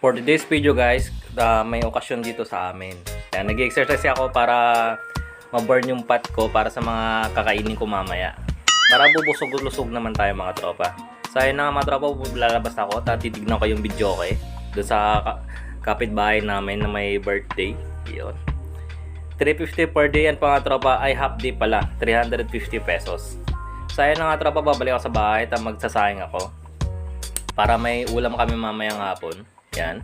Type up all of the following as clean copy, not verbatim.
For today's video guys, may okasyon dito sa amin. Yan, nag-exercise ako para ma-burn yung fat ko para sa mga kakainin ko mamaya. Para bubusog-lusog naman tayo mga tropa. So ayun na mga tropa, lalabas ako at titignan ko yung video ko doon sa kapitbahay namin na may birthday. Yun. 350 per day yan mga tropa, ay half day pala, 350 pesos. So ayun na mga tropa, babalik ako sa bahay at magsasayang ako. Para may ulam kami mamayang hapon. Yan.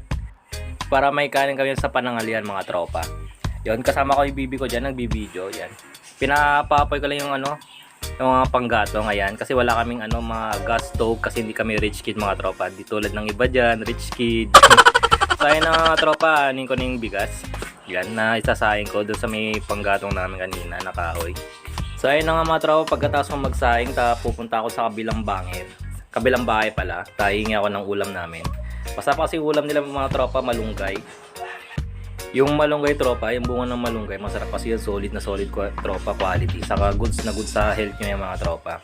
Para may kanin kami sa panangalian mga tropa. Yon, kasama ko yung bibi ko diyan, nagbibideo yan. Pinapapoy ko lang yung yung mga panggatong ayan kasi wala kaming mga gas stove kasi hindi kami rich kid mga tropa. Di tulad ng iba diyan, rich kid. So ayun na mga tropa, anin ko na yung bigas. Yan na isasayang ko doon sa may panggatong namin kanina na kahoy. So ayun na nga mga tropa, pagkatapos kong magsayang, pupunta ako sa kabilang bangin. Kabilang bahay pala, tahingi ako ng ulam namin. Masarap kasi ulam nila mga tropa, malunggay. Yung malunggay tropa, yung bunga ng malunggay, masarap kasi yung solid na solid tropa quality. Saka goods na goods sa health nyo yung mga tropa.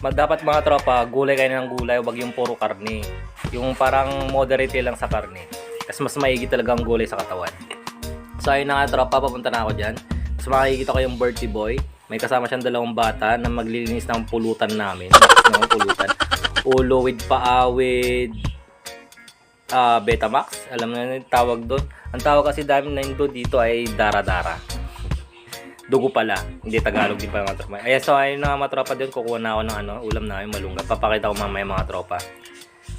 Dapat mga tropa, gulay kayo ng gulay, wag yung puro karne. Yung parang moderate lang sa karne. Kasi mas maigi talaga ang gulay sa katawan. So ayun na nga tropa, papunta na ako dyan. So makikita ko yung birthday boy. May kasama siyang dalawang bata na maglilinis ng pulutan namin. Pulutan. Ulo with paawid. Betamax, alam na yung tawag doon. Ang tawag kasi dami na doon dito ay dara-dara. Dugo pala, hindi Tagalog din pa mga tropa. Ayan, so ayun na mga tropa doon, kukuha na ako ng ulam namin malunggay. Papakita ko mamaya mga tropa.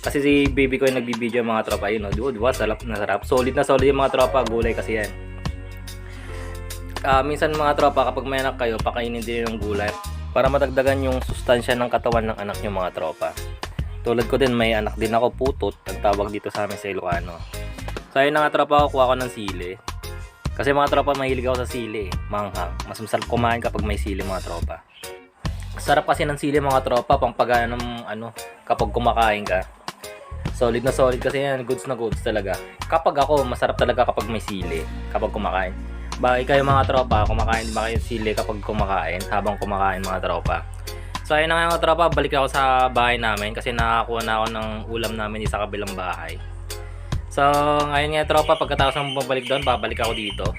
Kasi si baby ko yung nagbibideo mga tropa, yun diba, sarap na sarap. Solid na solid yung mga tropa, gulay kasi yan. Minsan mga tropa, kapag may anak kayo, pakainin din yung gulay para madagdagan yung sustansya ng katawan ng anak nyo mga tropa. Tulad ko din, may anak din ako, putot, ang tawag dito sa amin sa Ilocano. So ayun na nga tropa, kuha ko ng sili. Kasi mga tropa, mahilig ako sa sili, manghang. Mas masarap kumain kapag may sili mga tropa. Sarap kasi ng sili mga tropa, pangpagana ng kapag kumakain ka. Solid na solid kasi yan, goods na goods talaga. Kapag ako, masarap talaga kapag may sili, kapag kumakain. Bakit kayo mga tropa, kumakain din ba kayo sili kapag kumakain, habang kumakain mga tropa? So ayun na nga mga tropa, balik ako sa bahay namin kasi nakakuha na ako ng ulam namin sa kabilang bahay. So ngayon nga tropa, pagkatapos ng bumalik doon, babalik ako dito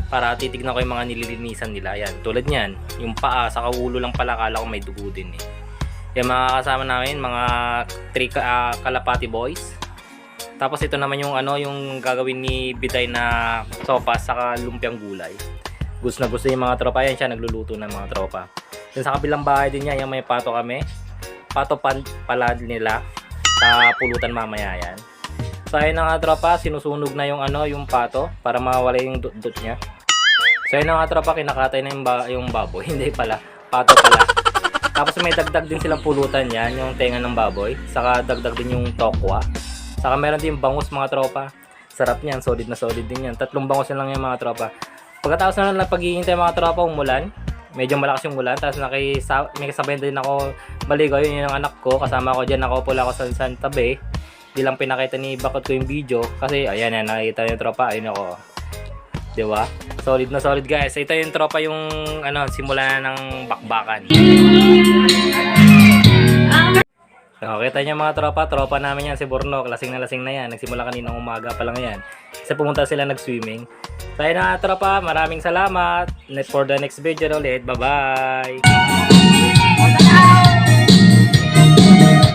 para titignan ko yung mga nililinisan nila. Yan, tulad niyan, yung paa, sa ulo lang pala, akala ko may dugo din eh. Yung mga kasama namin, mga 3 kalapati boys. Tapos ito naman yung yung gagawin ni Biday na sopas saka lumpiang gulay. Gusto na gusto yung mga tropa, yan siya nagluluto ng mga tropa. Yung sa kabilang bahay din yan, yung may pato kami. Pato pala nila sa pulutan mamaya yan. So ayun na nga tropa, sinusunog na yung pato para mawala yung dot niya. So ayun na nga tropa, kinakatay na yung baboy. Hindi pala, pato pala. Tapos may dagdag din silang pulutan yan, yung tenga ng baboy. Saka dagdag din yung tokwa. Saka meron din bangus mga tropa. Sarap niyan, solid na solid din yan. 3 bangus lang yung mga tropa. Pagkatapos na lang pag-iintay mga tropa, umulan. Medyo malakas yung ulan. Tapos may kasabay din ako maligaw. Yun yung anak ko. Kasama ko dyan. Nakaupo ako sa tabi. Di lang pinakita ni Bakot ko yung video. Kasi ayan yan. Nakikita yung tropa. Ayun ako. Diba? Solid na solid guys. Ito yung tropa yung simula na ng bakbakan. So, kita nyo mga tropa namin yan si Bornok, lasing na yan, nagsimula kaninang umaga pa lang yan kasi pumunta sila nag-swimming. So ayun na tropa, maraming salamat for the next video ulit, bye bye.